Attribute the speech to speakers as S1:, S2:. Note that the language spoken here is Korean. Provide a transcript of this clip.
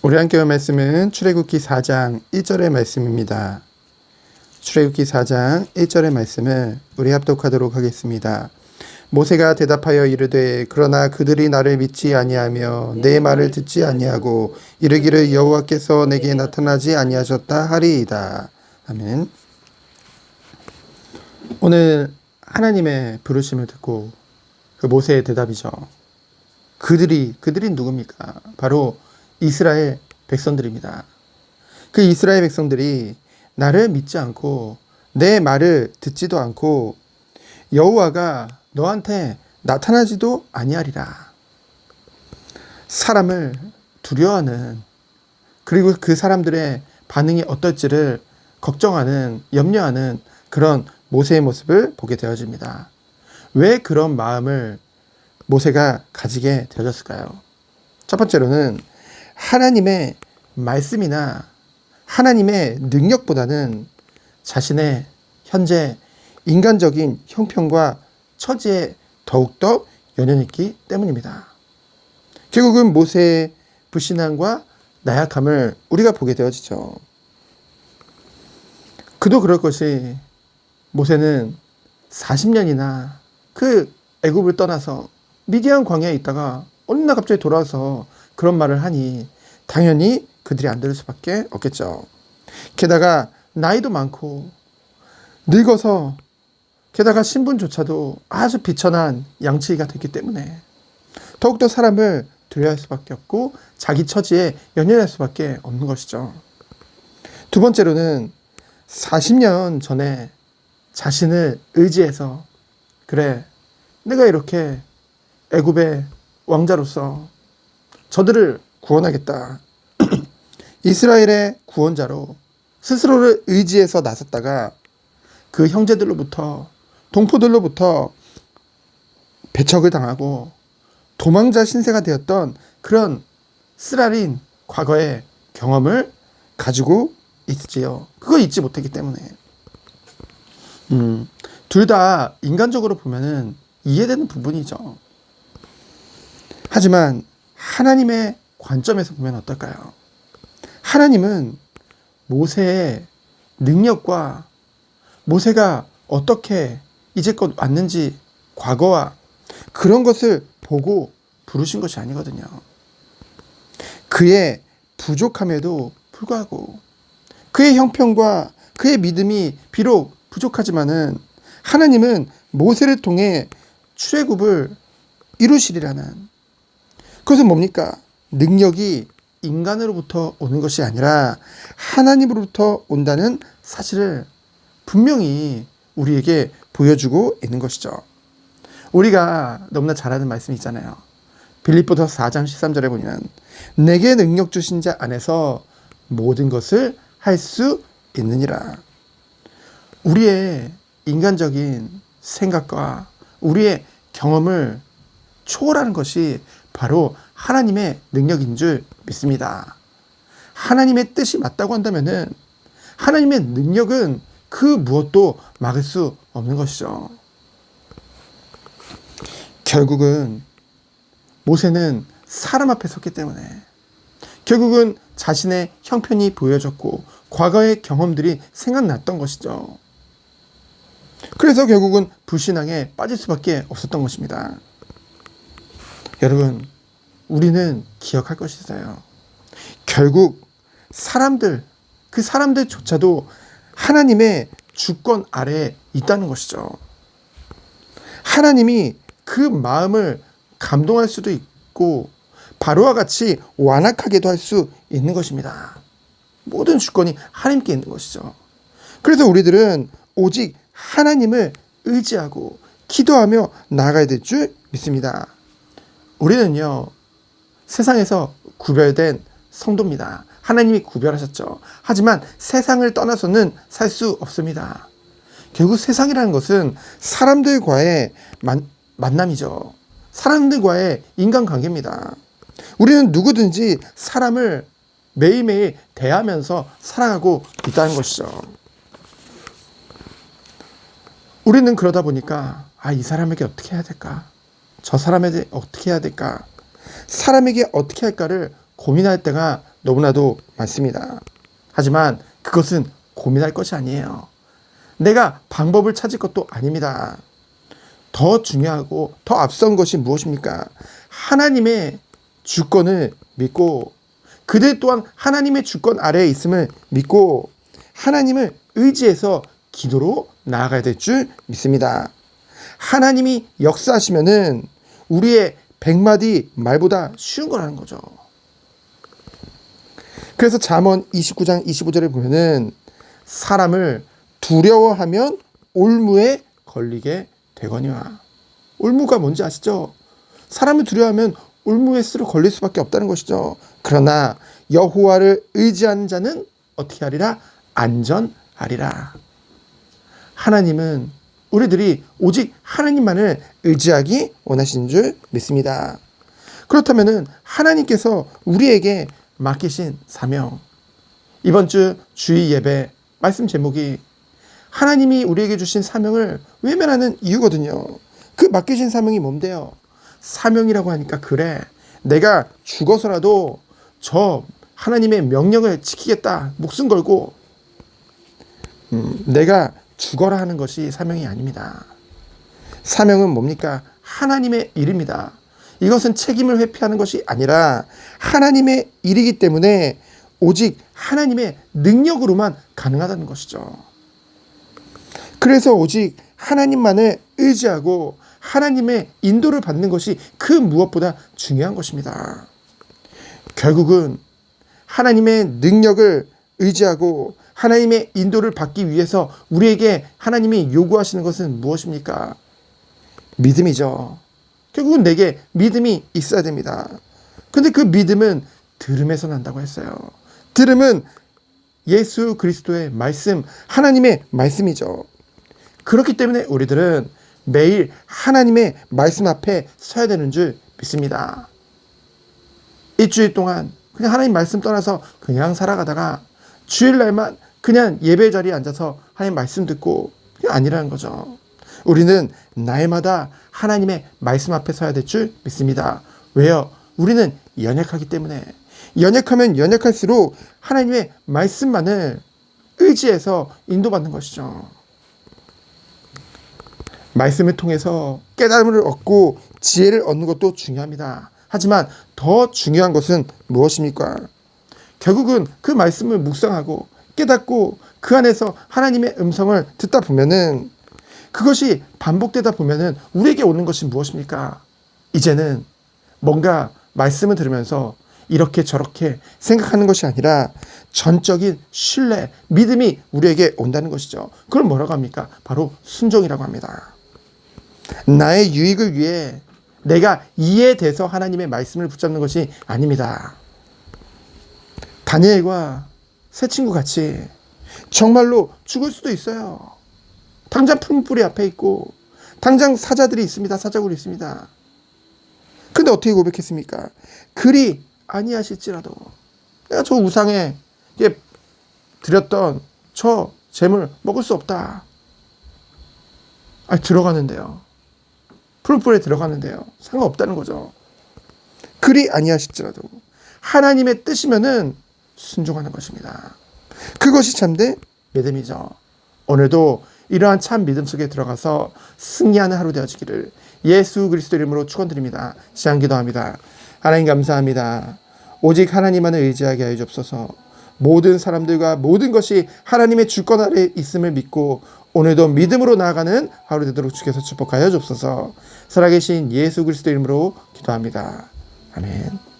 S1: 우리 함께 할 말씀은 출애굽기 4장 1절의 말씀입니다. 출애굽기 4장 1절의 말씀을 우리 합독하도록 하겠습니다. 모세가 대답하여 이르되 그러나 그들이 나를 믿지 아니하며 내 말을 듣지 아니하고 이르기를 여호와께서 내게 나타나지 아니하셨다 하리이다. 아멘. 오늘 하나님의 부르심을 듣고 그 모세의 대답이죠. 그들이 누굽니까? 바로 이스라엘 백성들입니다. 그 이스라엘 백성들이 나를 믿지 않고 내 말을 듣지도 않고 여호와가 너한테 나타나지도 아니하리라. 사람을 두려워하는, 그리고 그 사람들의 반응이 어떨지를 걱정하는, 염려하는 그런 모세의 모습을 보게 되어집니다. 왜 그런 마음을 모세가 가지게 되어졌을까요? 첫 번째로는 하나님의 말씀이나 하나님의 능력보다는 자신의 현재 인간적인 형편과 처지에 더욱더 연연했기 때문입니다. 결국은 모세의 불신앙과 나약함을 우리가 보게 되어지죠. 그도 그럴 것이 모세는 40년이나 그 애굽을 떠나서 미디안 광야에 있다가 어느 날 갑자기 돌아와서 그런 말을 하니 당연히 그들이 안 들을 수밖에 없겠죠. 게다가 나이도 많고 늙어서 게다가 신분조차도 아주 비천한 양치기가 됐기 때문에 더욱더 사람을 두려워할 수밖에 없고 자기 처지에 연연할 수밖에 없는 것이죠. 두 번째로는 40년 전에 자신을 의지해서 그래, 내가 이렇게 애굽의 왕자로서 저들을 구원하겠다. 이스라엘의 구원자로 스스로를 의지해서 나섰다가 그 형제들로부터, 동포들로부터 배척을 당하고 도망자 신세가 되었던 그런 쓰라린 과거의 경험을 가지고 있지요. 그거 잊지 못했기 때문에. 둘 다 인간적으로 보면은 이해되는 부분이죠. 하지만 하나님의 관점에서 보면 어떨까요? 하나님은 모세의 능력과 모세가 어떻게 이제껏 왔는지 과거와 그런 것을 보고 부르신 것이 아니거든요. 그의 부족함에도 불구하고 그의 형편과 그의 믿음이 비록 부족하지만은 하나님은 모세를 통해 출애굽을 이루시리라는, 그것은 뭡니까? 능력이 인간으로부터 오는 것이 아니라 하나님으로부터 온다는 사실을 분명히 우리에게 보여주고 있는 것이죠. 우리가 너무나 잘 아는 말씀이 있잖아요. 빌립보서 4장 13절에 보면 내게 능력 주신 자 안에서 모든 것을 할 수 있느니라. 우리의 인간적인 생각과 우리의 경험을 초월하는 것이 바로 하나님의 능력인 줄 믿습니다. 하나님의 뜻이 맞다고 한다면은 하나님의 능력은 그 무엇도 막을 수 없는 것이죠. 결국은 모세는 사람 앞에 섰기 때문에 결국은 자신의 형편이 보여졌고 과거의 경험들이 생각났던 것이죠. 그래서 결국은 불신앙에 빠질 수밖에 없었던 것입니다. 여러분, 우리는 기억할 것이 있어요. 결국 그 사람들조차도 하나님의 주권 아래에 있다는 것이죠. 하나님이 그 마음을 감동할 수도 있고 바로와 같이 완악하게도 할 수 있는 것입니다. 모든 주권이 하나님께 있는 것이죠. 그래서 우리들은 오직 하나님을 의지하고 기도하며 나아가야 될 줄 믿습니다. 우리는요, 세상에서 구별된 성도입니다. 하나님이 구별하셨죠. 하지만 세상을 떠나서는 살 수 없습니다. 결국 세상이라는 것은 사람들과의 만남이죠. 사람들과의 인간관계입니다. 우리는 누구든지 사람을 매일매일 대하면서 살아가고 있다는 것이죠. 우리는 그러다 보니까 이 사람에게 어떻게 해야 될까? 저 사람에게 어떻게 해야 될까? 사람에게 어떻게 할까를 고민할 때가 너무나도 많습니다. 하지만 그것은 고민할 것이 아니에요. 내가 방법을 찾을 것도 아닙니다. 더 중요하고 더 앞선 것이 무엇입니까? 하나님의 주권을 믿고 그들 또한 하나님의 주권 아래에 있음을 믿고 하나님을 의지해서 기도로 나아가야 될 줄 믿습니다. 하나님이 역사하시면은 우리의 100마디 말보다 쉬운 거라는 거죠. 그래서 잠언 29장 25절에 보면은 사람을 두려워하면 올무에 걸리게 되거니와. 올무가 뭔지 아시죠? 사람을 두려워하면 올무에 스스로 걸릴 수밖에 없다는 것이죠. 그러나 여호와를 의지하는 자는 어떻게 하리라? 안전하리라. 하나님은 우리들이 오직 하나님만을 의지하기 원하시는 줄 믿습니다. 그렇다면 하나님께서 우리에게 맡기신 사명, 이번 주 주의 예배 말씀 제목이 하나님이 우리에게 주신 사명을 외면하는 이유거든요. 그 맡기신 사명이 뭔데요? 사명이라고 하니까 그래, 내가 죽어서라도 저 하나님의 명령을 지키겠다, 목숨 걸고 내가 죽어라 하는 것이 사명이 아닙니다. 사명은 뭡니까? 하나님의 일입니다. 이것은 책임을 회피하는 것이 아니라 하나님의 일이기 때문에 오직 하나님의 능력으로만 가능하다는 것이죠. 그래서 오직 하나님만을 의지하고 하나님의 인도를 받는 것이 그 무엇보다 중요한 것입니다. 결국은 하나님의 능력을 의지하고 하나님의 인도를 받기 위해서 우리에게 하나님이 요구하시는 것은 무엇입니까? 믿음이죠. 결국은 내게 믿음이 있어야 됩니다. 근데 그 믿음은 들음에서 난다고 했어요. 들음은 예수 그리스도의 말씀, 하나님의 말씀이죠. 그렇기 때문에 우리들은 매일 하나님의 말씀 앞에 서야 되는 줄 믿습니다. 일주일 동안 그냥 하나님 말씀 떠나서 그냥 살아가다가 주일날만 그냥 예배 자리에 앉아서 하나님 말씀 듣고 그게 아니라는 거죠. 우리는 날마다 하나님의 말씀 앞에 서야 될 줄 믿습니다. 왜요? 우리는 연약하기 때문에. 연약하면 연약할수록 하나님의 말씀만을 의지해서 인도받는 것이죠. 말씀을 통해서 깨달음을 얻고 지혜를 얻는 것도 중요합니다. 하지만 더 중요한 것은 무엇입니까? 결국은 그 말씀을 묵상하고 깨닫고 그 안에서 하나님의 음성을 듣다 보면은 그것이 반복되다 보면은 우리에게 오는 것이 무엇입니까? 이제는 뭔가 말씀을 들으면서 이렇게 저렇게 생각하는 것이 아니라 전적인 신뢰, 믿음이 우리에게 온다는 것이죠. 그걸 뭐라고 합니까? 바로 순종이라고 합니다. 나의 유익을 위해 내가 이해돼서 하나님의 말씀을 붙잡는 것이 아닙니다. 다니엘과 새 친구 같이 정말로 죽을 수도 있어요. 당장 푸른불이 앞에 있고 당장 사자들이 있습니다. 사자굴이 있습니다. 근데 어떻게 고백했습니까? 그리 아니하실지라도 내가 저 우상에 드렸던 저 재물 먹을 수 없다. 들어가는데요. 푸른불에 들어가는데요. 상관없다는 거죠. 그리 아니하실지라도 하나님의 뜻이면은 순종하는 것입니다. 그것이 참된 믿음이죠. 오늘도 이러한 참 믿음 속에 들어가서 승리하는 하루 되어지기를 예수 그리스도 이름으로 축원드립니다. 시간 기도합니다. 하나님 감사합니다. 오직 하나님만을 의지하게 하여 주옵소서. 모든 사람들과 모든 것이 하나님의 주권 아래 있음을 믿고 오늘도 믿음으로 나아가는 하루 되도록 주께서 축복하여 주옵소서. 살아계신 예수 그리스도 이름으로 기도합니다. 아멘.